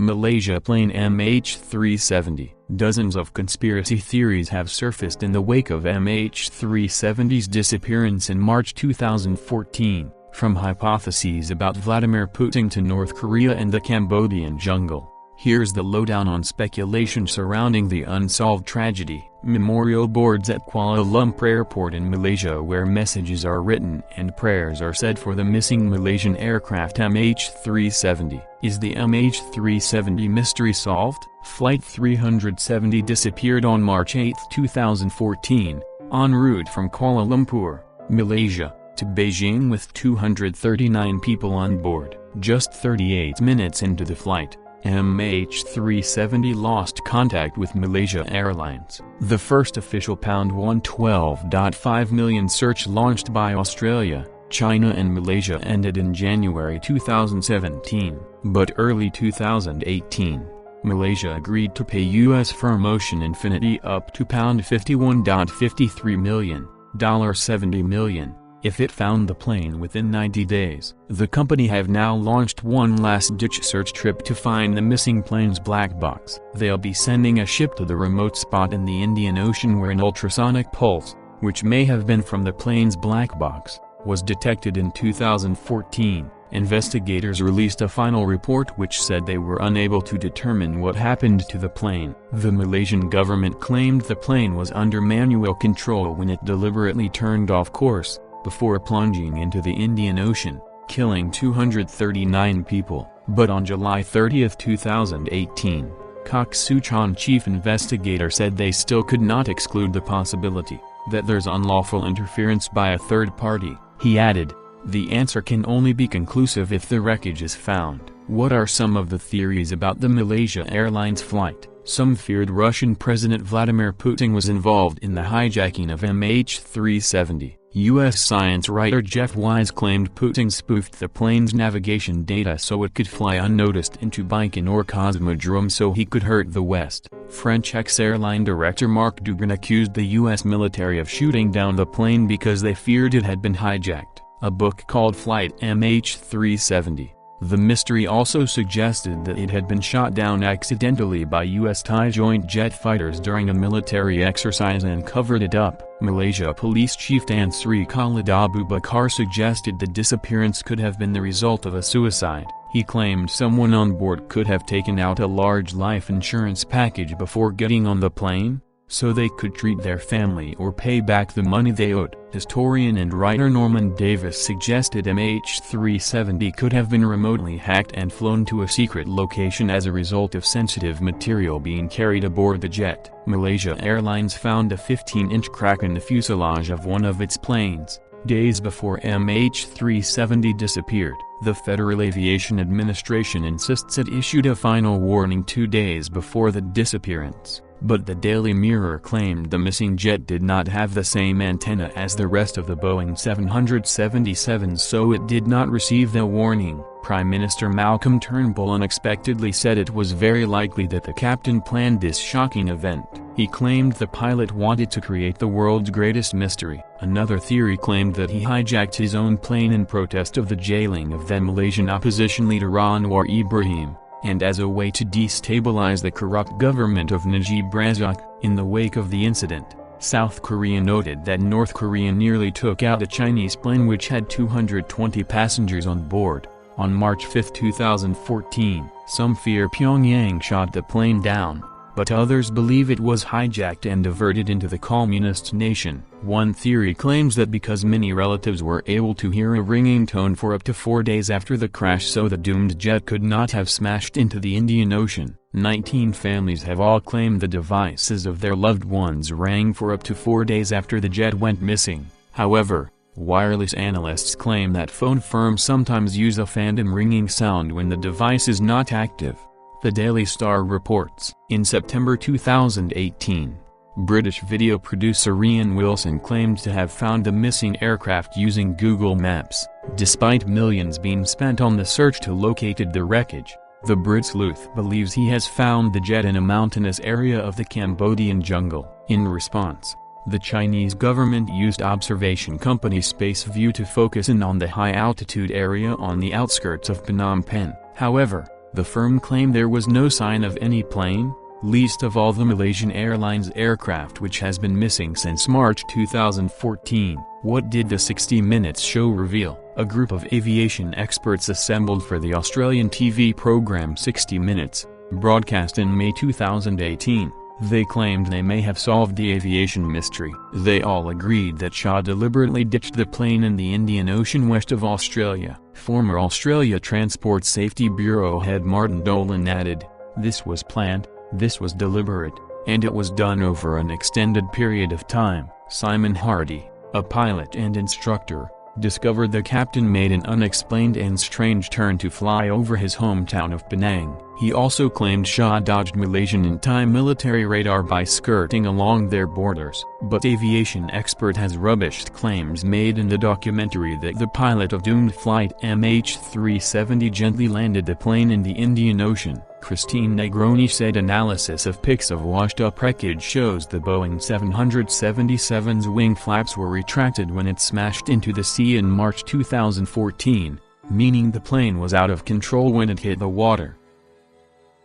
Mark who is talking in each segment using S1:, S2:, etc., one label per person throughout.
S1: Malaysia plane MH370. Dozens of conspiracy theories have surfaced in the wake of MH370's disappearance in March 2014, from hypotheses about Vladimir Putin to North Korea and the Cambodian jungle. Here's the lowdown on speculation surrounding the unsolved tragedy. Memorial boards at Kuala Lumpur Airport in Malaysia where messages are written and prayers are said for the missing Malaysian aircraft MH370. Is the MH370 mystery solved? Flight 370 disappeared on March 8, 2014, en route from Kuala Lumpur, Malaysia, to Beijing with 239 people on board. Just 38 minutes into the flight, MH370 lost contact with Malaysia Airlines. The first official £112.5 million search launched by Australia, China and Malaysia ended in January 2017, but early 2018, Malaysia agreed to pay US firm Ocean Infinity up to £51.53 million, $70 million, if it found the plane within 90 days. The company have now launched one last-ditch search trip to find the missing plane's black box. They'll be sending a ship to the remote spot in the Indian Ocean where an ultrasonic pulse, which may have been from the plane's black box, was detected in 2014. Investigators released a final report which said they were unable to determine what happened to the plane. The Malaysian government claimed the plane was under manual control when it deliberately turned off course, before plunging into the Indian Ocean, killing 239 people. But on July 30, 2018, Kok Soo Chan, chief investigator, said they still could not exclude the possibility that there's unlawful interference by a third party. He added, "The answer can only be conclusive if the wreckage is found." What are some of the theories about the Malaysia Airlines flight? Some feared Russian President Vladimir Putin was involved in the hijacking of MH370. U.S. science writer Jeff Wise claimed Putin spoofed the plane's navigation data so it could fly unnoticed into Baikonur Cosmodrome so he could hurt the West. French ex-airline director Marc Dugan accused the U.S. military of shooting down the plane because they feared it had been hijacked. A book called Flight MH370, The Mystery also suggested that it had been shot down accidentally by U.S.-Thai joint jet fighters during a military exercise and covered it up. Malaysia Police Chief Tan Sri Khalid Abu Bakar suggested the disappearance could have been the result of a suicide. He claimed someone on board could have taken out a large life insurance package before getting on the plane, so they could treat their family or pay back the money they owed. Historian and writer Norman Davis suggested MH370 could have been remotely hacked and flown to a secret location as a result of sensitive material being carried aboard the jet. Malaysia Airlines found a 15-inch crack in the fuselage of one of its planes, days before MH370 disappeared. The Federal Aviation Administration insists it issued a final warning 2 days before the disappearance. But the Daily Mirror claimed the missing jet did not have the same antenna as the rest of the Boeing 777, so it did not receive the warning. Prime Minister Malcolm Turnbull unexpectedly said it was very likely that the captain planned this shocking event. He claimed the pilot wanted to create the world's greatest mystery. Another theory claimed that he hijacked his own plane in protest of the jailing of then Malaysian opposition leader Anwar Ibrahim, and as a way to destabilize the corrupt government of Najib Razak. In the wake of the incident, South Korea noted that North Korea nearly took out a Chinese plane which had 220 passengers on board. On March 5, 2014, some fear Pyongyang shot the plane down, but others believe it was hijacked and diverted into the communist nation. One theory claims that because many relatives were able to hear a ringing tone for up to 4 days after the crash, so the doomed jet could not have smashed into the Indian Ocean. 19 families have all claimed the devices of their loved ones rang for up to 4 days after the jet went missing. However, wireless analysts claim that phone firms sometimes use a phantom ringing sound when the device is not active. The Daily Star reports. In September 2018, British video producer Ian Wilson claimed to have found the missing aircraft using Google Maps. Despite millions being spent on the search to locate the wreckage, the Brit sleuth believes he has found the jet in a mountainous area of the Cambodian jungle. In response, the Chinese government used observation company SpaceView to focus in on the high-altitude area on the outskirts of Phnom Penh. However, The firm claimed there was no sign of any plane, least of all the Malaysian Airlines aircraft, which has been missing since March 2014. What did the 60 Minutes show reveal? A group of aviation experts assembled for the Australian TV program 60 Minutes, broadcast in May 2018. They claimed they may have solved the aviation mystery. They all agreed that Shah deliberately ditched the plane in the Indian Ocean west of Australia. Former Australia Transport Safety Bureau head Martin Dolan added, "This was planned, this was deliberate, and it was done over an extended period of time." Simon Hardy, a pilot and instructor, discovered the captain made an unexplained and strange turn to fly over his hometown of Penang. He also claimed Shah dodged Malaysian anti-military radar by skirting along their borders. But aviation expert has rubbished claims made in the documentary that the pilot of doomed flight MH370 gently landed the plane in the Indian Ocean. Christine Negroni said analysis of pics of washed-up wreckage shows the Boeing 777's wing flaps were retracted when it smashed into the sea in March 2014, meaning the plane was out of control when it hit the water.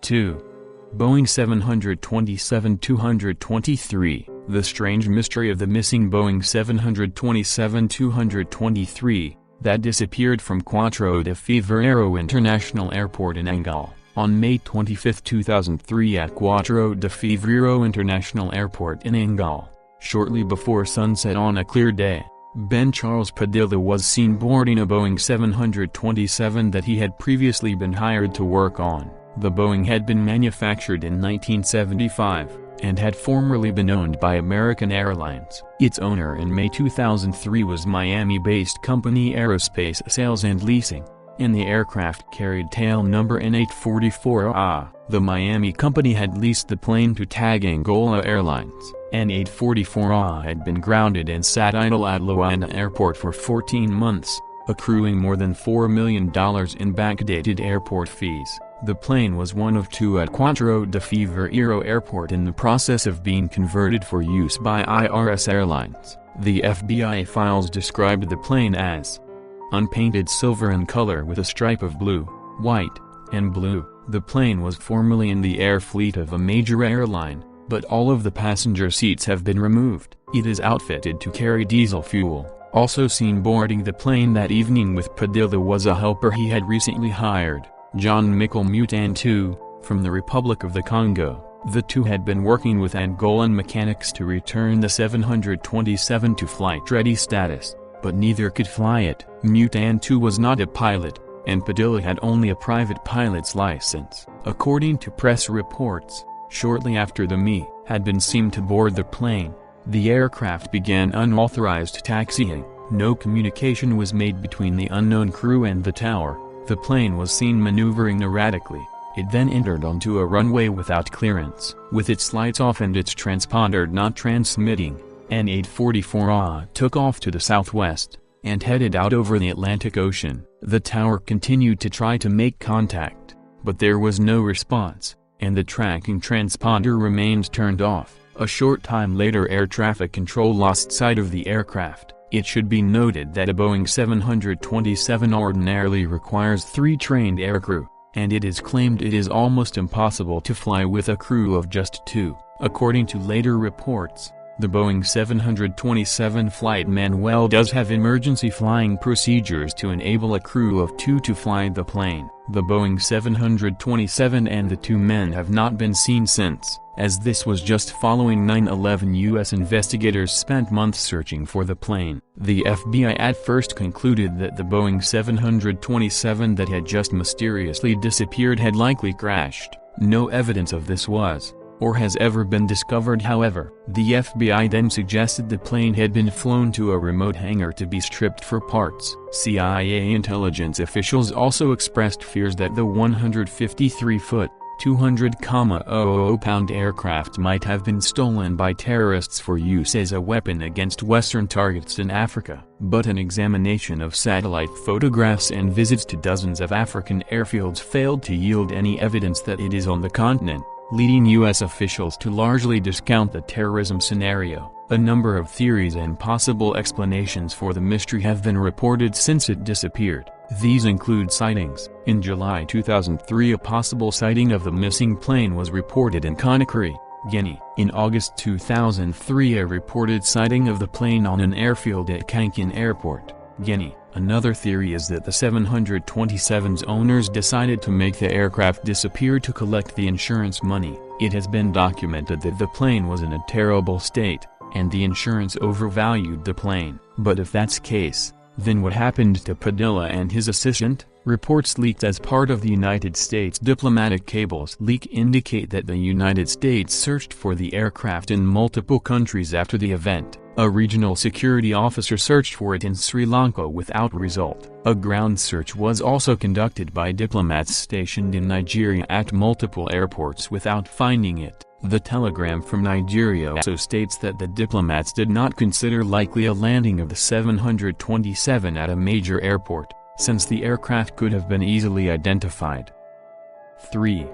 S1: 2. Boeing 727-223, the strange mystery of the missing Boeing 727-223, that disappeared from Quatro de Fevereiro International Airport in Angal. On May 25, 2003 at Quatro de Fevereiro International Airport in Angal, shortly before sunset on a clear day, Ben Charles Padilla was seen boarding a Boeing 727 that he had previously been hired to work on. The Boeing had been manufactured in 1975, and had formerly been owned by American Airlines. Its owner in May 2003 was Miami-based company Aerospace Sales and Leasing, and the aircraft carried tail number N844A. The Miami company had leased the plane to TAG Angola Airlines. N844A had been grounded and sat idle at Luanda Airport for 14 months, accruing more than $4 million in backdated airport fees. The plane was one of two at Quatro de Fevereiro Airport in the process of being converted for use by IRS Airlines. The FBI files described the plane as unpainted silver in color with a stripe of blue, white, and blue. The plane was formerly in the air fleet of a major airline, but all of the passenger seats have been removed. It is outfitted to carry diesel fuel. Also seen boarding the plane that evening with Padilla was a helper he had recently hired, John Mikkel Mutantu, from the Republic of the Congo. The two had been working with Angolan mechanics to return the 727 to flight-ready status, but neither could fly it. Mutantu was not a pilot, and Padilla had only a private pilot's license. According to press reports, shortly after the ME had been seen to board the plane, the aircraft began unauthorized taxiing. No communication was made between the unknown crew and the tower. The plane was seen maneuvering erratically. It then entered onto a runway without clearance. With its lights off and its transponder not transmitting, N844A took off to the southwest, and headed out over the Atlantic Ocean. The tower continued to try to make contact, but there was no response, and the tracking transponder remained turned off. A short time later air traffic control lost sight of the aircraft. It should be noted that a Boeing 727 ordinarily requires 3 trained aircrew, and it is claimed it is almost impossible to fly with a crew of just 2. According to later reports, the Boeing 727 flight manual does have emergency flying procedures to enable a crew of 2 to fly the plane. The Boeing 727 and the 2 men have not been seen since, as this was just following 9/11. U.S. investigators spent months searching for the plane. The FBI at first concluded that the Boeing 727 that had just mysteriously disappeared had likely crashed. No evidence of this was, or has ever been discovered. However, the FBI then suggested the plane had been flown to a remote hangar to be stripped for parts. CIA intelligence officials also expressed fears that the 153-foot, 200,000-pound aircraft might have been stolen by terrorists for use as a weapon against Western targets in Africa. But an examination of satellite photographs and visits to dozens of African airfields failed to yield any evidence that it is on the continent, leading U.S. officials to largely discount the terrorism scenario. A number of theories and possible explanations for the mystery have been reported since it disappeared. These include sightings. In July 2003, a possible sighting of the missing plane was reported in Conakry, Guinea. In August 2003, a reported sighting of the plane on an airfield at Kankan Airport, Guinea. Another theory is that the 727's owners decided to make the aircraft disappear to collect the insurance money. It has been documented that the plane was in a terrible state, and the insurance overvalued the plane. But if that's the case, then what happened to Padilla and his assistant? Reports leaked as part of the United States diplomatic cables leak indicate that the United States searched for the aircraft in multiple countries after the event. A regional security officer searched for it in Sri Lanka without result. A ground search was also conducted by diplomats stationed in Nigeria at multiple airports without finding it. The telegram from Nigeria also states that the diplomats did not consider likely a landing of the 727 at a major airport, since the aircraft could have been easily identified. 3.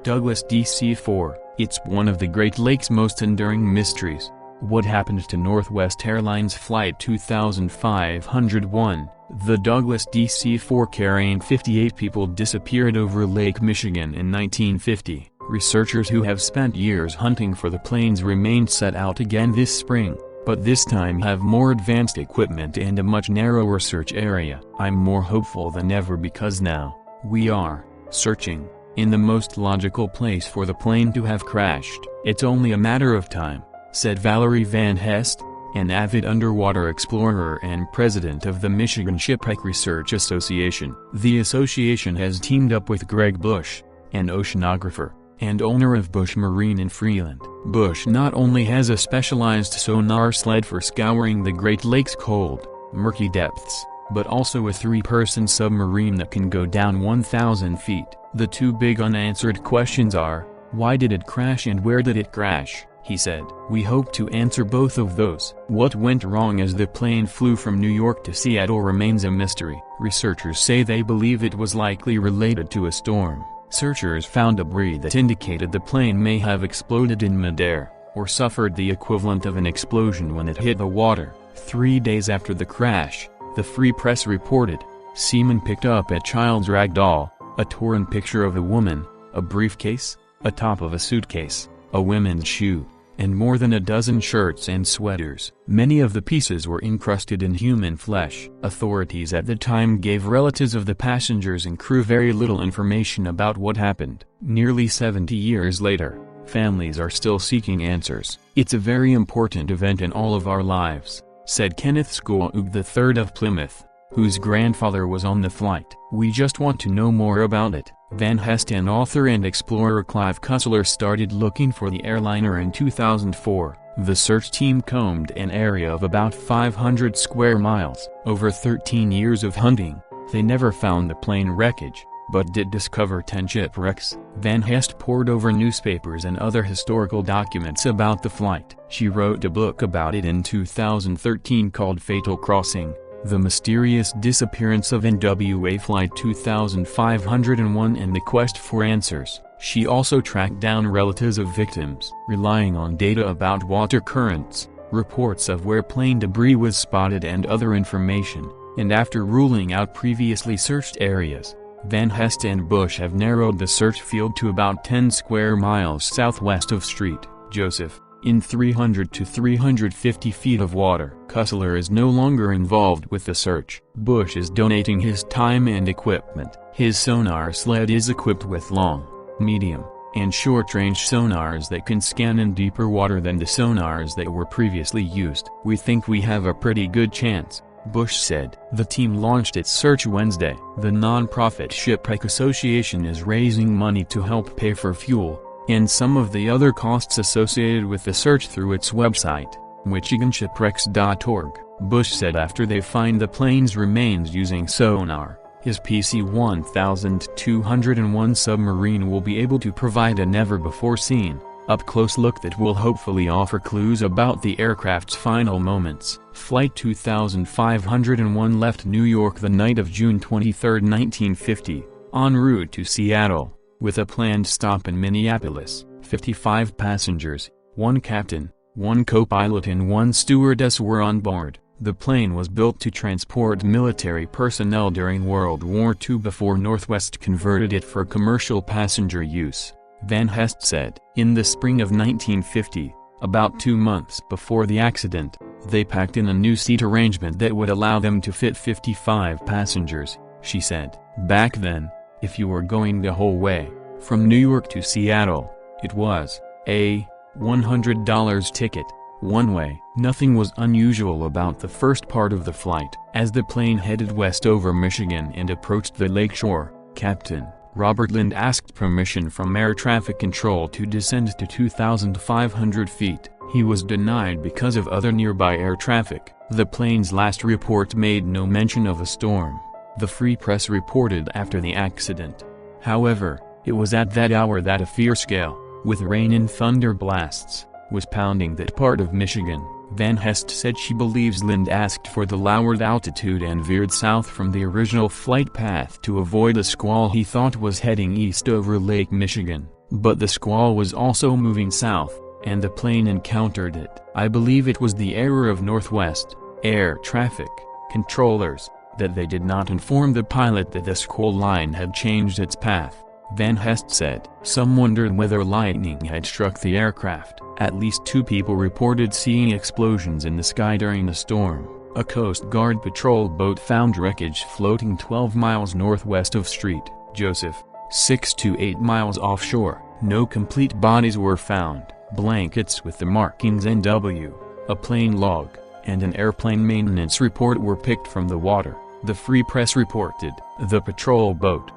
S1: Douglas DC-4, it's one of the Great Lakes' most enduring mysteries. What happened to Northwest Airlines Flight 2501? The Douglas DC-4 carrying 58 people disappeared over Lake Michigan in 1950. Researchers who have spent years hunting for the planes remained set out again this spring, but this time have more advanced equipment and a much narrower search area. I'm more hopeful than ever because now, we are searching in the most logical place for the plane to have crashed. It's only a matter of time, said Valerie Van Hest, an avid underwater explorer and president of the Michigan Shipwreck Research Association. The association has teamed up with Greg Bush, an oceanographer and owner of Bush Marine in Freeland. Bush not only has a specialized sonar sled for scouring the Great Lakes' cold, murky depths, but also a 3-person submarine that can go down 1,000 feet. The two big unanswered questions are, why did it crash and where did it crash? He said. We hope to answer both of those. What went wrong as the plane flew from New York to Seattle remains a mystery. Researchers say they believe it was likely related to a storm. Searchers found debris that indicated the plane may have exploded in midair, or suffered the equivalent of an explosion when it hit the water. 3 days after the crash, the Free Press reported, seamen picked up a child's rag doll, a torn picture of a woman, a briefcase, a top of a suitcase, a women's shoe, and more than a dozen shirts and sweaters. Many of the pieces were encrusted in human flesh. Authorities at the time gave relatives of the passengers and crew very little information about what happened. Nearly 70 years later, families are still seeking answers. It's a very important event in all of our lives, said Kenneth Skoog III of Plymouth, whose grandfather was on the flight. We just want to know more about it. Van Hest and author and explorer Clive Cussler started looking for the airliner in 2004. The search team combed an area of about 500 square miles. Over 13 years of hunting, they never found the plane wreckage, but did discover 10 shipwrecks. Van Hest pored over newspapers and other historical documents about the flight. She wrote a book about it in 2013 called Fatal Crossing: The Mysterious Disappearance of NWA Flight 2501 and the Quest for Answers. She also tracked down relatives of victims. Relying on data about water currents, reports of where plane debris was spotted and other information, and after ruling out previously searched areas, Van Hest and Bush have narrowed the search field to about 10 square miles southwest of St. Joseph, in 300 to 350 feet of water. Cussler is no longer involved with the search. Bush is donating his time and equipment. His sonar sled is equipped with long, medium, and short-range sonars that can scan in deeper water than the sonars that were previously used. We think we have a pretty good chance, Bush said. The team launched its search Wednesday. The non-profit Shipwreck Association is raising money to help pay for fuel and some of the other costs associated with the search through its website, michiganshipwrecks.org. Bush said after they find the plane's remains using sonar, his PC-1201 submarine will be able to provide a never-before-seen, up-close look that will hopefully offer clues about the aircraft's final moments. Flight 2501 left New York the night of June 23, 1950, en route to Seattle, with a planned stop in Minneapolis. 55 passengers, 1 captain, 1 co-pilot and 1 stewardess were on board. The plane was built to transport military personnel during World War II before Northwest converted it for commercial passenger use, Van Hest said. In the spring of 1950, about 2 months before the accident, they packed in a new seat arrangement that would allow them to fit 55 passengers, she said. Back then, if you were going the whole way, from New York to Seattle, it was a $100 ticket, one way. Nothing was unusual about the first part of the flight. As the plane headed west over Michigan and approached the lakeshore, Captain Robert Lind asked permission from air traffic control to descend to 2,500 feet. He was denied because of other nearby air traffic. The plane's last report made no mention of a storm, the Free Press reported after the accident. However, it was at that hour that a fierce gale, with rain and thunder blasts, was pounding that part of Michigan. Van Hest said she believes Lind asked for the lowered altitude and veered south from the original flight path to avoid a squall he thought was heading east over Lake Michigan. But the squall was also moving south, and the plane encountered it. I believe it was the error of Northwest air traffic controllers, that they did not inform the pilot that the squall line had changed its path, Van Hest said. Some wondered whether lightning had struck the aircraft. At least 2 people reported seeing explosions in the sky during the storm. A Coast Guard patrol boat found wreckage floating 12 miles northwest of St. Joseph, 6 to 8 miles offshore. No complete bodies were found. Blankets with the markings NW, a plane log, and an airplane maintenance report were picked from the water, the Free Press reported. The patrol boat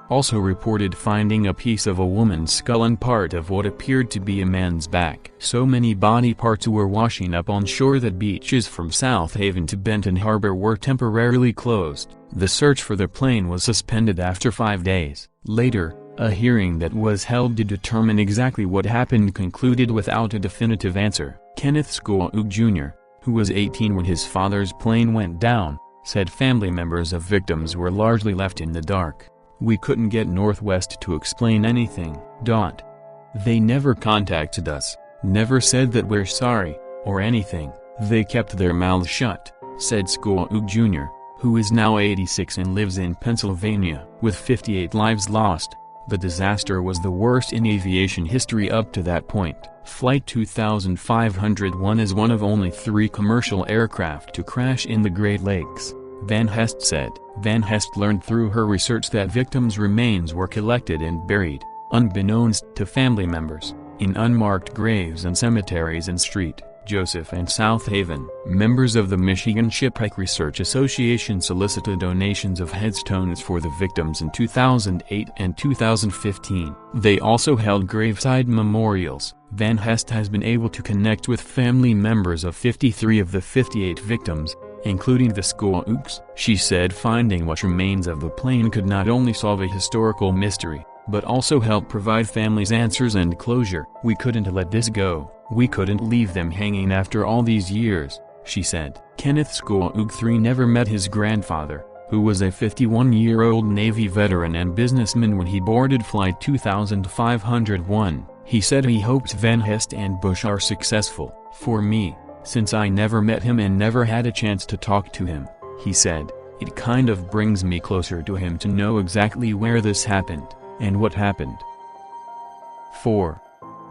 S1: also reported finding a piece of a woman's skull and part of what appeared to be a man's back. So many body parts were washing up on shore that beaches from South Haven to Benton Harbor were temporarily closed. The search for the plane was suspended after 5 days. Later, a hearing that was held to determine exactly what happened concluded without a definitive answer. Kenneth Skoog Jr., who was 18 when his father's plane went down, said family members of victims were largely left in the dark. We couldn't get Northwest to explain anything. They never contacted us, never said that we're sorry, or anything. They kept their mouths shut, said Skoog Jr., who is now 86 and lives in Pennsylvania. With 58 lives lost, the disaster was the worst in aviation history up to that point. Flight 2501 is one of only 3 commercial aircraft to crash in the Great Lakes, Van Hest said. Van Hest learned through her research that victims' remains were collected and buried, unbeknownst to family members, in unmarked graves and cemeteries in St. Joseph and South Haven. Members of the Michigan Shipwreck Research Association solicited donations of headstones for the victims in 2008 and 2015. They also held graveside memorials. Van Hest has been able to connect with family members of 53 of the 58 victims, including the Skoogs. She said finding what remains of the plane could not only solve a historical mystery, but also help provide families answers and closure. We couldn't let this go. We couldn't leave them hanging after all these years, she said. Kenneth Skoog III never met his grandfather, who was a 51-year-old Navy veteran and businessman when he boarded Flight 2501. He said he hopes Van Hest and Bush are successful. For me, since I never met him and never had a chance to talk to him, he said, it kind of brings me closer to him to know exactly where this happened, and what happened. 4.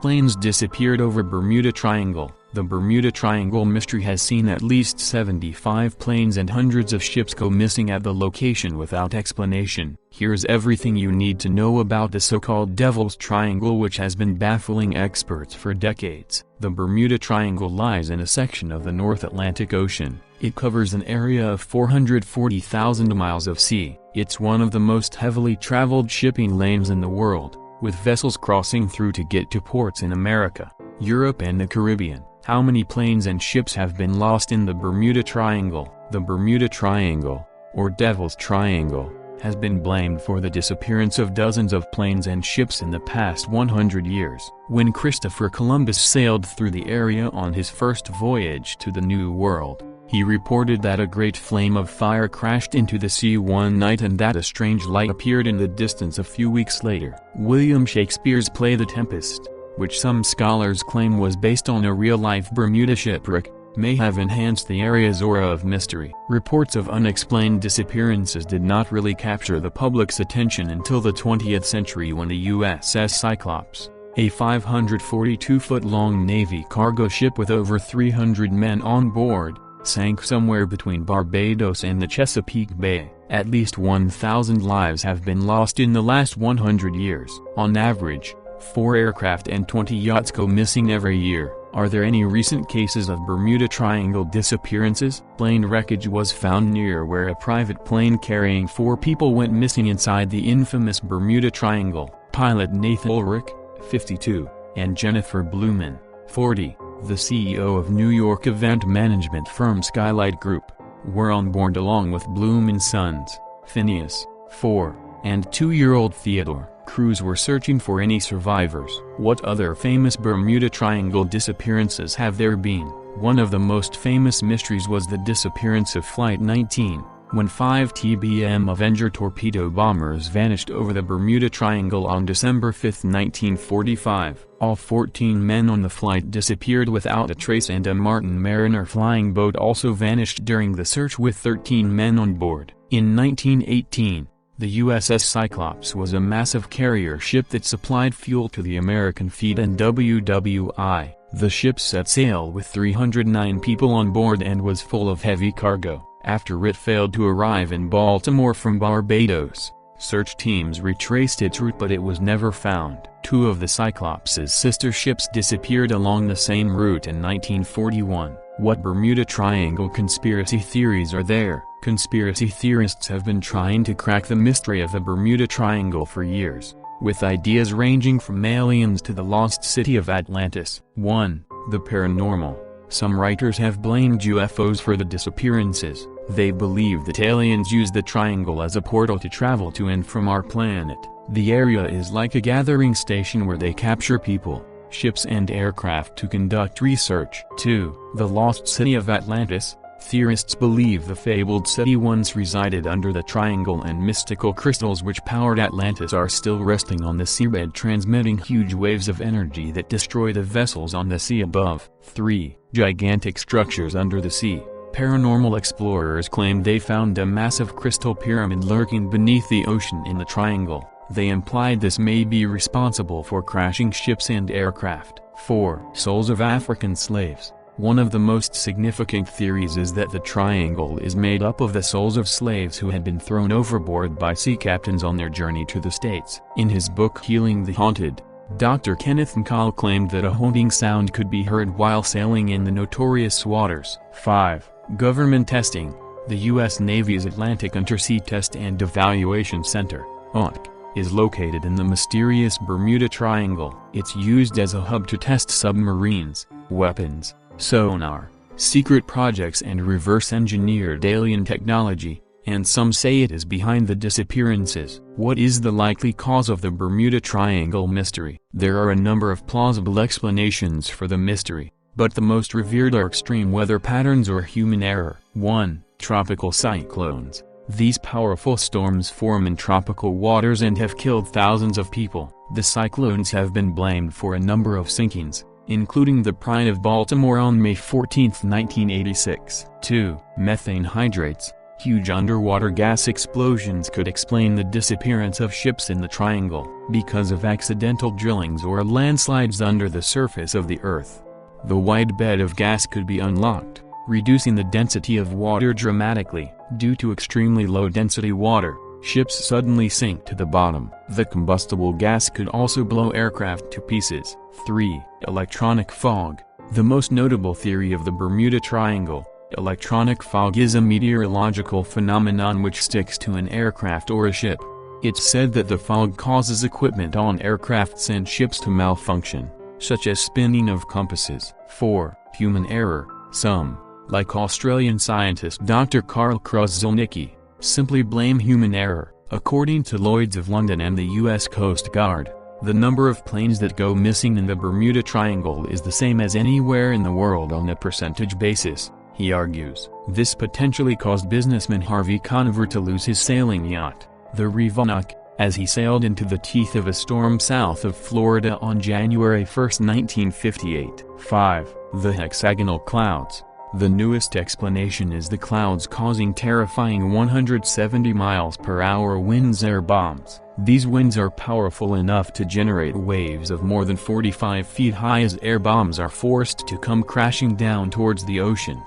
S1: Planes disappeared over Bermuda Triangle. The Bermuda Triangle mystery has seen at least 75 planes and hundreds of ships go missing at the location without explanation. Here's everything you need to know about the so-called Devil's Triangle, which has been baffling experts for decades. The Bermuda Triangle lies in a section of the North Atlantic Ocean. It covers an area of 440,000 miles of sea. It's one of the most heavily traveled shipping lanes in the world, with vessels crossing through to get to ports in America, Europe and the Caribbean. How many planes and ships have been lost in the Bermuda Triangle? The Bermuda Triangle, or Devil's Triangle, has been blamed for the disappearance of dozens of planes and ships in the past 100 years. When Christopher Columbus sailed through the area on his first voyage to the New World, he reported that a great flame of fire crashed into the sea one night and that a strange light appeared in the distance a few weeks later. William Shakespeare's play The Tempest, which some scholars claim was based on a real-life Bermuda shipwreck, may have enhanced the area's aura of mystery. Reports of unexplained disappearances did not really capture the public's attention until the 20th century when the USS Cyclops, a 542-foot-long Navy cargo ship with over 300 men on board, sank somewhere between Barbados and the Chesapeake Bay. At least 1,000 lives have been lost in the last 100 years. On average, 4 aircraft and 20 yachts go missing every year. Are there any recent cases of Bermuda Triangle disappearances? Plane wreckage was found near where a private plane carrying 4 people went missing inside the infamous Bermuda Triangle. Pilot Nathan Ulrich, 52, and Jennifer Blumen, 40, the CEO of New York event management firm Skylight Group, were on board along with Blumen's sons, Phineas, 4, and 2-year-old Theodore. Crews were searching for any survivors. What other famous Bermuda Triangle disappearances have there been? One of the most famous mysteries was the disappearance of Flight 19, when 5 TBM Avenger torpedo bombers vanished over the Bermuda Triangle on December 5, 1945. All 14 men on the flight disappeared without a trace, and a Martin Mariner flying boat also vanished during the search with 13 men on board. In 1918, the USS Cyclops was a massive carrier ship that supplied fuel to the American fleet and WWI. The ship set sail with 309 people on board and was full of heavy cargo. After it failed to arrive in Baltimore from Barbados, search teams retraced its route, but it was never found. 2 of the Cyclops' sister ships disappeared along the same route in 1941. What Bermuda Triangle conspiracy theories are there? Conspiracy theorists have been trying to crack the mystery of the Bermuda Triangle for years, with ideas ranging from aliens to the lost city of Atlantis. 1. The paranormal. Some writers have blamed UFOs for the disappearances. They believe that aliens use the triangle as a portal to travel to and from our planet. The area is like a gathering station where they capture people, ships and aircraft to conduct research. 2. The lost city of Atlantis. Theorists believe the fabled city once resided under the triangle, and mystical crystals which powered Atlantis are still resting on the seabed, transmitting huge waves of energy that destroy the vessels on the sea above. 3. Gigantic structures under the sea. Paranormal explorers claimed they found a massive crystal pyramid lurking beneath the ocean in the triangle. They implied this may be responsible for crashing ships and aircraft. 4. Souls of African slaves. One of the most significant theories is that the triangle is made up of the souls of slaves who had been thrown overboard by sea captains on their journey to the States. In his book Healing the Haunted, Dr. Kenneth McCall claimed that a haunting sound could be heard while sailing in the notorious waters. 5. Government testing. The U.S. Navy's Atlantic Undersea Test and Evaluation Center, AUTC, is located in the mysterious Bermuda Triangle. It's used as a hub to test submarines, weapons, sonar, secret projects and reverse-engineered alien technology, and some say it is behind the disappearances. What is the likely cause of the Bermuda Triangle mystery? There are a number of plausible explanations for the mystery, but the most revered are extreme weather patterns or human error. 1. Tropical cyclones. These powerful storms form in tropical waters and have killed thousands of people. The cyclones have been blamed for a number of sinkings, including the Pride of Baltimore on May 14, 1986. 2. Methane hydrates. Huge underwater gas explosions could explain the disappearance of ships in the triangle, because of accidental drillings or landslides under the surface of the Earth. The wide bed of gas could be unlocked, reducing the density of water dramatically. Due to extremely low-density water, ships suddenly sink to the bottom. The combustible gas could also blow aircraft to pieces. 3. Electronic fog. The most notable theory of the Bermuda Triangle, electronic fog, is a meteorological phenomenon which sticks to an aircraft or a ship. It's said that the fog causes equipment on aircrafts and ships to malfunction, such as spinning of compasses. 4. Human error. Some, like Australian scientist Dr. Karl Kruszelnicki, simply blame human error. According to Lloyd's of London and the U.S. Coast Guard, the number of planes that go missing in the Bermuda Triangle is the same as anywhere in the world on a percentage basis, he argues. This potentially caused businessman Harvey Conover to lose his sailing yacht, the Rivannoc, as he sailed into the teeth of a storm south of Florida on January 1, 1958. 5. The hexagonal clouds. The newest explanation is the clouds causing terrifying 170 miles per hour winds air bombs. These winds are powerful enough to generate waves of more than 45 feet high as air bombs are forced to come crashing down towards the ocean.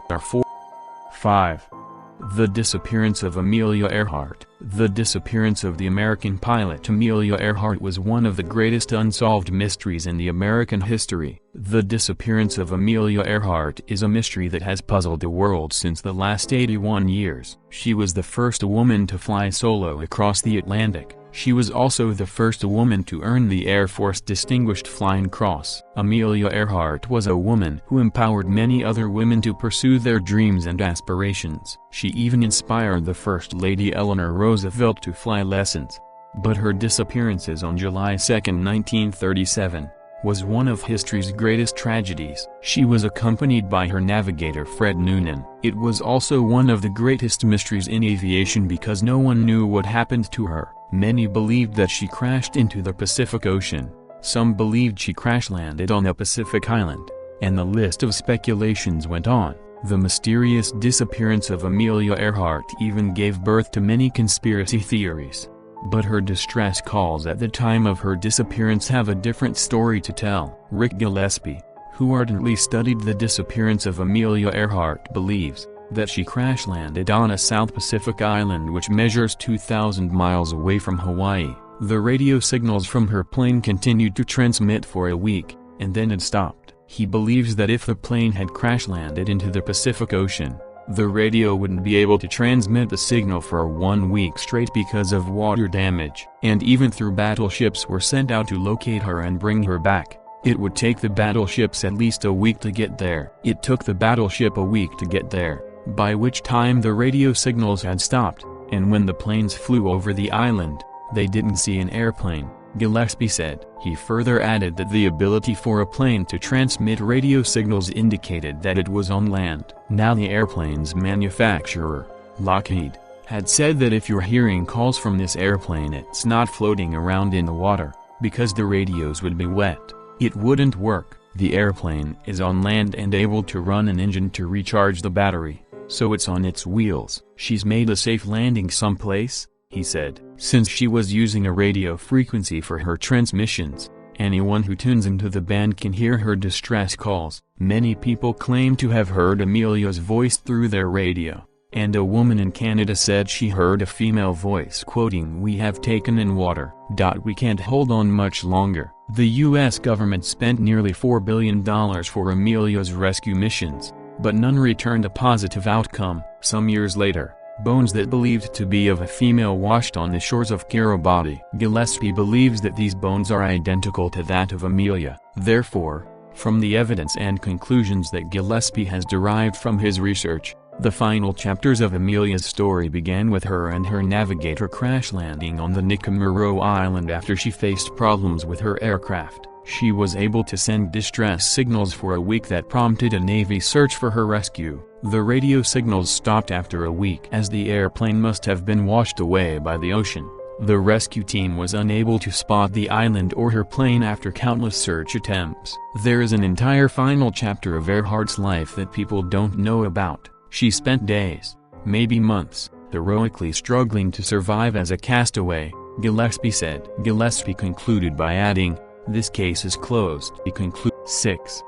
S1: 5. The disappearance of Amelia Earhart. The disappearance of the American pilot Amelia Earhart was one of the greatest unsolved mysteries in the American history. The disappearance of Amelia Earhart is a mystery that has puzzled the world since the last 81 years. She was the first woman to fly solo across the Atlantic. She was also the first woman to earn the Air Force Distinguished Flying Cross. Amelia Earhart was a woman who empowered many other women to pursue their dreams and aspirations. She even inspired the First Lady Eleanor Roosevelt to fly lessons. But her disappearances on July 2, 1937, was one of history's greatest tragedies. She was accompanied by her navigator Fred Noonan. It was also one of the greatest mysteries in aviation because no one knew what happened to her. Many believed that she crashed into the Pacific Ocean. Some believed she crash-landed on a Pacific island. And the list of speculations went on. The mysterious disappearance of Amelia Earhart even gave birth to many conspiracy theories. But her distress calls at the time of her disappearance have a different story to tell. Rick Gillespie, who ardently studied the disappearance of Amelia Earhart, believes that she crash-landed on a South Pacific island which measures 2,000 miles away from Hawaii. The radio signals from her plane continued to transmit for a week, and then it stopped. He believes that if the plane had crash-landed into the Pacific Ocean, the radio wouldn't be able to transmit the signal for 1 week straight because of water damage. And even though battleships were sent out to locate her and bring her back, it would take the battleships at least a week to get there. It took the battleship a week to get there, by which time the radio signals had stopped, and when the planes flew over the island, they didn't see an airplane, Gillespie said. He further added that the ability for a plane to transmit radio signals indicated that it was on land. Now the airplane's manufacturer, Lockheed, had said that if you're hearing calls from this airplane it's not floating around in the water, because the radios would be wet. It wouldn't work. The airplane is on land and able to run an engine to recharge the battery, so it's on its wheels. She's made a safe landing someplace, he said. Since she was using a radio frequency for her transmissions, anyone who tunes into the band can hear her distress calls. Many people claim to have heard Amelia's voice through their radio, and a woman in Canada said she heard a female voice quoting, "We have taken in water. We can't hold on much longer." The U.S. government spent nearly $4 billion for Amelia's rescue missions, but none returned a positive outcome. Some years later, bones that believed to be of a female washed on the shores of Kiribati. Gillespie believes that these bones are identical to that of Amelia. Therefore, from the evidence and conclusions that Gillespie has derived from his research, the final chapters of Amelia's story began with her and her navigator crash landing on the Nikamuro Island after she faced problems with her aircraft. She was able to send distress signals for a week that prompted a Navy search for her rescue. The radio signals stopped after a week as the airplane must have been washed away by the ocean. The rescue team was unable to spot the island or her plane after countless search attempts. There is an entire final chapter of Earhart's life that people don't know about. She spent days, maybe months, heroically struggling to survive as a castaway, Gillespie said. Gillespie concluded by adding, "This case is closed." He concluded. 6.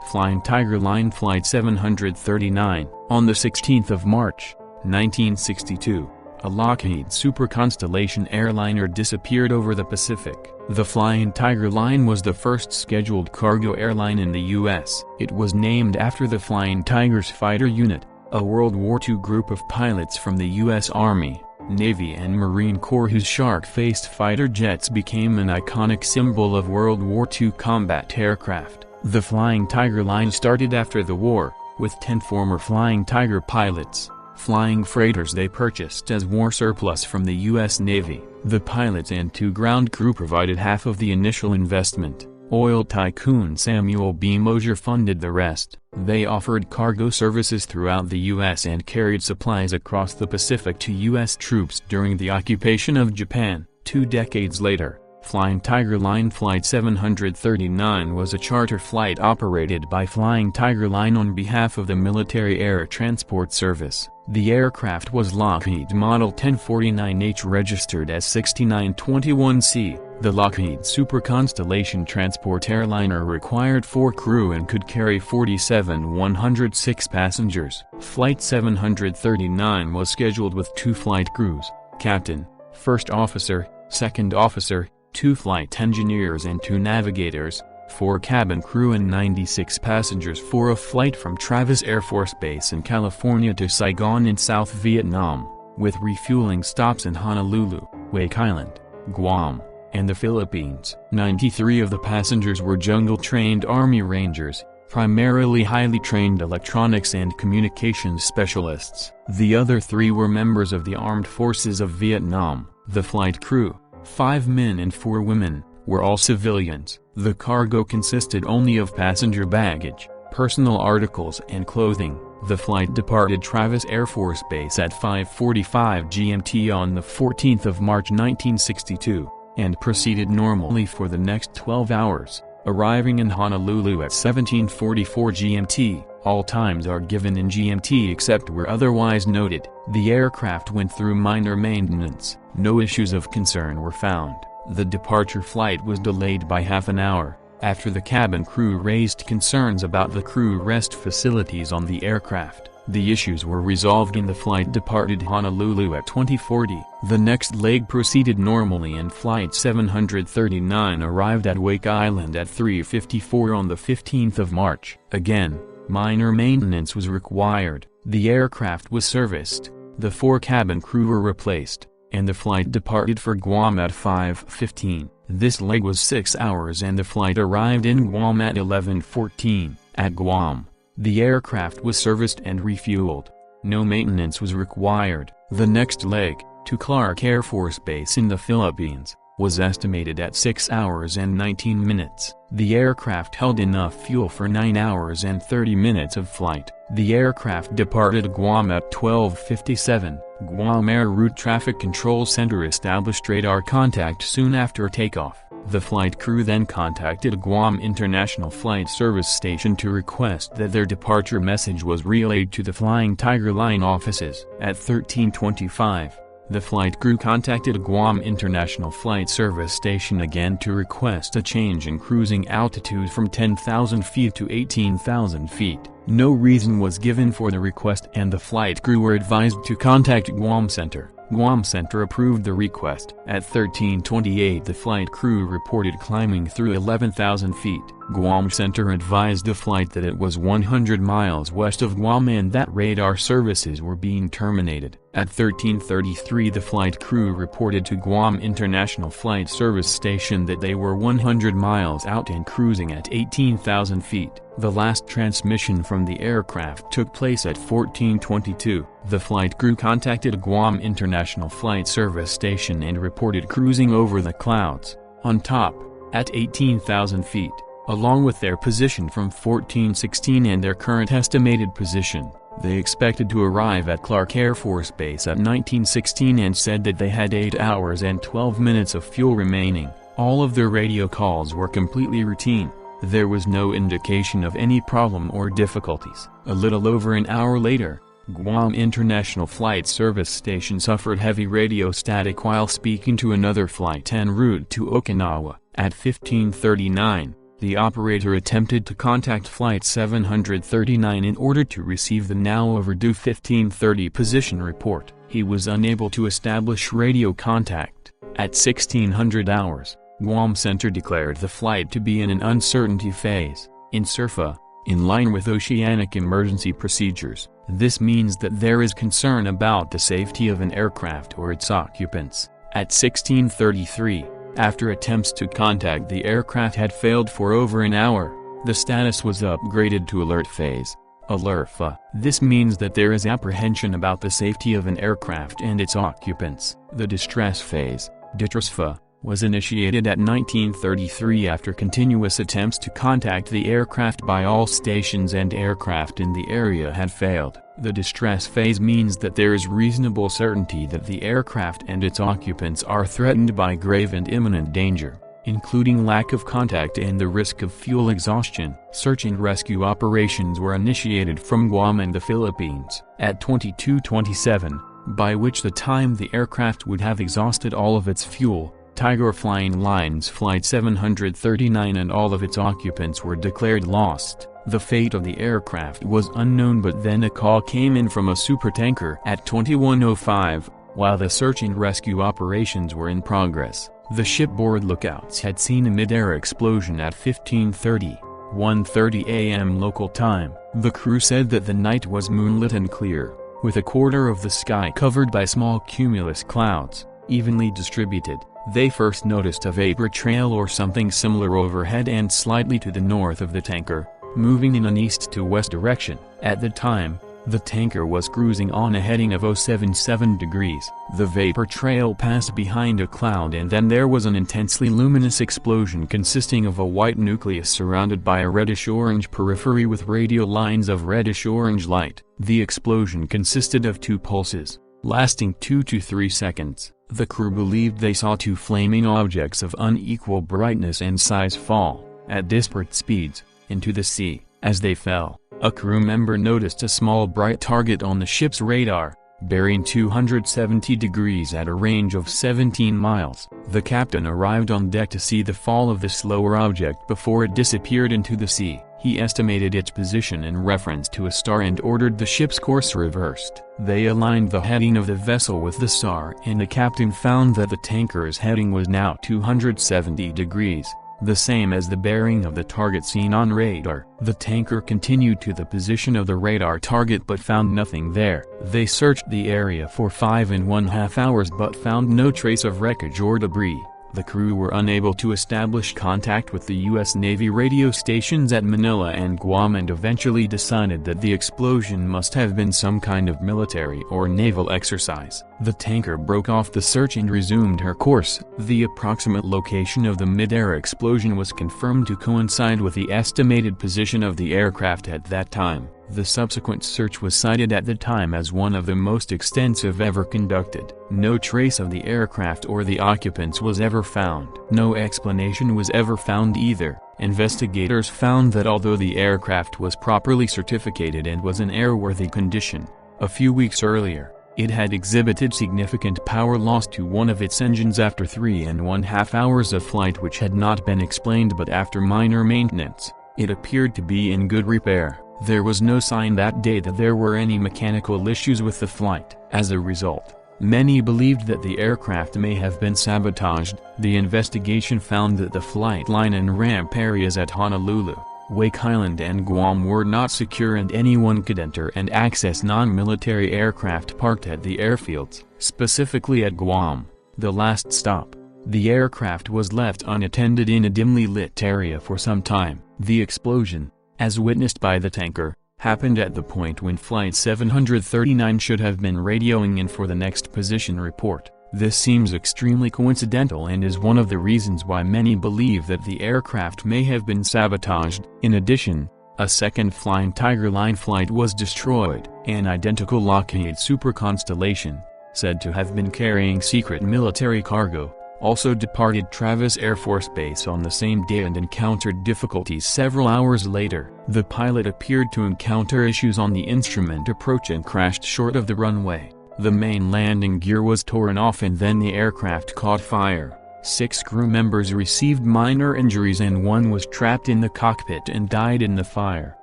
S1: Flying Tiger Line Flight 739. On the 16th of March, 1962, a Lockheed Super Constellation airliner disappeared over the Pacific. The Flying Tiger Line was the first scheduled cargo airline in the U.S. It was named after the Flying Tigers Fighter Unit, a World War II group of pilots from the U.S. Army, Navy and Marine Corps whose shark-faced fighter jets became an iconic symbol of World War II combat aircraft. The Flying Tiger Line started after the war, with 10 former Flying Tiger pilots, flying freighters they purchased as war surplus from the U.S. Navy. The pilots and 2 ground crew provided half of the initial investment. Oil tycoon Samuel B. Mosier funded the rest. They offered cargo services throughout the U.S. and carried supplies across the Pacific to U.S. troops during the occupation of Japan. 2 decades later, Flying Tiger Line Flight 739 was a charter flight operated by Flying Tiger Line on behalf of the Military Air Transport Service. The aircraft was Lockheed Model 1049H registered as 6921C. The Lockheed Super Constellation transport airliner required 4 crew and could carry 106 passengers. Flight 739 was scheduled with 2 flight crews, captain, first officer, second officer, 2 flight engineers and 2 navigators, 4 cabin crew and 96 passengers for a flight from Travis Air Force Base in California to Saigon in South Vietnam, with refueling stops in Honolulu, Wake Island, Guam, and the Philippines. 93 of the passengers were jungle-trained Army Rangers, primarily highly trained electronics and communications specialists. The other 3 were members of the Armed Forces of Vietnam. The flight crew, 5 men and 4 women, were all civilians. The cargo consisted only of passenger baggage, personal articles and clothing. The flight departed Travis Air Force Base at 5:45 GMT on the 14th of March 1962, and proceeded normally for the next 12 hours, arriving in Honolulu at 17:44 GMT. All times are given in GMT except where otherwise noted. The aircraft went through minor maintenance. No issues of concern were found. The departure flight was delayed by half an hour, after the cabin crew raised concerns about the crew rest facilities on the aircraft. The issues were resolved and the flight departed Honolulu at 20:40. The next leg proceeded normally and Flight 739 arrived at Wake Island at 3:54 on the 15th of March. Again, minor maintenance was required. The aircraft was serviced, the 4 cabin crew were replaced, and the flight departed for Guam at 5:15. This leg was 6 hours and the flight arrived in Guam at 11:14. At Guam, the aircraft was serviced and refueled. No maintenance was required. The next leg, to Clark Air Force Base in the Philippines, was estimated at 6 hours and 19 minutes. The aircraft held enough fuel for 9 hours and 30 minutes of flight. The aircraft departed Guam at 12:57. Guam Air Route Traffic Control Center established radar contact soon after takeoff. The flight crew then contacted Guam International Flight Service Station to request that their departure message was relayed to the Flying Tiger Line offices. At 13:25, the flight crew contacted Guam International Flight Service Station again to request a change in cruising altitude from 10,000 feet to 18,000 feet. No reason was given for the request and the flight crew were advised to contact Guam Center. Guam Center approved the request. At 13:28 the flight crew reported climbing through 11,000 feet. Guam Center advised the flight that it was 100 miles west of Guam and that radar services were being terminated. At 13:33 the flight crew reported to Guam International Flight Service Station that they were 100 miles out and cruising at 18,000 feet. The last transmission from the aircraft took place at 14:22. The flight crew contacted Guam International Flight Service Station and reported cruising over the clouds, on top, at 18,000 feet, along with their position from 1416 and their current estimated position. They expected to arrive at Clark Air Force Base at 1916 and said that they had 8 hours and 12 minutes of fuel remaining. All of their radio calls were completely routine. There was no indication of any problem or difficulties. A little over an hour later, Guam International Flight Service Station suffered heavy radio static while speaking to another flight en route to Okinawa. At 15:39, the operator attempted to contact Flight 739 in order to receive the now overdue 15:30 position report. He was unable to establish radio contact. At 1600 hours, Guam Center declared the flight to be in an uncertainty phase, in SURFA, in line with oceanic emergency procedures. This means that there is concern about the safety of an aircraft or its occupants. At 16:33, after attempts to contact the aircraft had failed for over an hour, the status was upgraded to alert phase, ALERFA. This means that there is apprehension about the safety of an aircraft and its occupants. The distress phase, DITRSFA, was initiated at 1933 after continuous attempts to contact the aircraft by all stations and aircraft in the area had failed. The distress phase means that there is reasonable certainty that the aircraft and its occupants are threatened by grave and imminent danger, including lack of contact and the risk of fuel exhaustion. Search and rescue operations were initiated from Guam and the Philippines at 22:27, by which the time the aircraft would have exhausted all of its fuel. Tiger Flying Lines Flight 739 and all of its occupants were declared lost. The fate of the aircraft was unknown, but then a call came in from a supertanker at 21:05, while the search and rescue operations were in progress. The shipboard lookouts had seen a mid-air explosion at 1:30 a.m. local time. The crew said that the night was moonlit and clear, with a quarter of the sky covered by small cumulus clouds, evenly distributed. They first noticed a vapor trail or something similar overhead and slightly to the north of the tanker, moving in an east to west direction. At the time, the tanker was cruising on a heading of 077 degrees. The vapor trail passed behind a cloud, and then there was an intensely luminous explosion consisting of a white nucleus surrounded by a reddish-orange periphery with radial lines of reddish-orange light. The explosion consisted of 2 pulses, lasting 2 to 3 seconds. The crew believed they saw 2 flaming objects of unequal brightness and size fall, at disparate speeds, into the sea. As they fell, a crew member noticed a small bright target on the ship's radar, bearing 270 degrees at a range of 17 miles. The captain arrived on deck to see the fall of the slower object before it disappeared into the sea. He estimated its position in reference to a star and ordered the ship's course reversed. They aligned the heading of the vessel with the star, and the captain found that the tanker's heading was now 270 degrees, the same as the bearing of the target seen on radar. The tanker continued to the position of the radar target but found nothing there. They searched the area for 5.5 hours but found no trace of wreckage or debris. The crew were unable to establish contact with the U.S. Navy radio stations at Manila and Guam and eventually decided that the explosion must have been some kind of military or naval exercise. The tanker broke off the search and resumed her course. The approximate location of the mid-air explosion was confirmed to coincide with the estimated position of the aircraft at that time. The subsequent search was cited at the time as one of the most extensive ever conducted. No trace of the aircraft or the occupants was ever found. No explanation was ever found either. Investigators found that although the aircraft was properly certificated and was in airworthy condition, a few weeks earlier, it had exhibited significant power loss to one of its engines after 3.5 hours of flight, which had not been explained, but after minor maintenance, it appeared to be in good repair. There was no sign that day that there were any mechanical issues with the flight. As a result, many believed that the aircraft may have been sabotaged. The investigation found that the flight line and ramp areas at Honolulu, Wake Island and Guam were not secure, and anyone could enter and access non-military aircraft parked at the airfields. Specifically at Guam, the last stop, the aircraft was left unattended in a dimly lit area for some time. The explosion, as witnessed by the tanker, happened at the point when Flight 739 should have been radioing in for the next position report. This seems extremely coincidental and is one of the reasons why many believe that the aircraft may have been sabotaged. In addition, a second Flying Tiger line flight was destroyed. An identical Lockheed Super Constellation, said to have been carrying secret military cargo, also departed Travis Air Force Base on the same day and encountered difficulties several hours later. The pilot appeared to encounter issues on the instrument approach and crashed short of the runway. The main landing gear was torn off and then the aircraft caught fire. 6 crew members received minor injuries and 1 was trapped in the cockpit and died in the fire.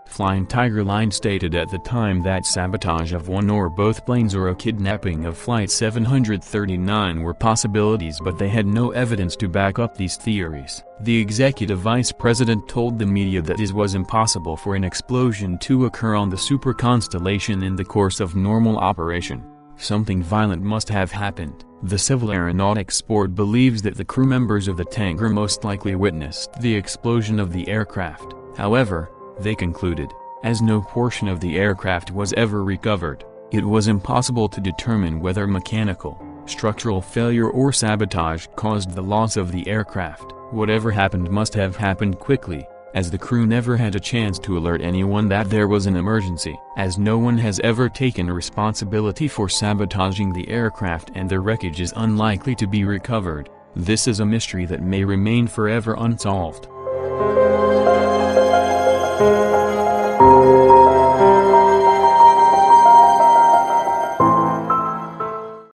S1: Flying Tiger Line stated at the time that sabotage of one or both planes or a kidnapping of Flight 739 were possibilities, but they had no evidence to back up these theories. The executive vice president told the media that it was impossible for an explosion to occur on the Super Constellation in the course of normal operation. Something violent must have happened. The Civil Aeronautics Board believes that the crew members of the tanker most likely witnessed the explosion of the aircraft. However, they concluded, as no portion of the aircraft was ever recovered, it was impossible to determine whether mechanical, structural failure or sabotage caused the loss of the aircraft. Whatever happened must have happened quickly, as the crew never had a chance to alert anyone that there was an emergency, as no one has ever taken responsibility for sabotaging the aircraft and the wreckage is unlikely to be recovered. This is a mystery that may remain forever unsolved.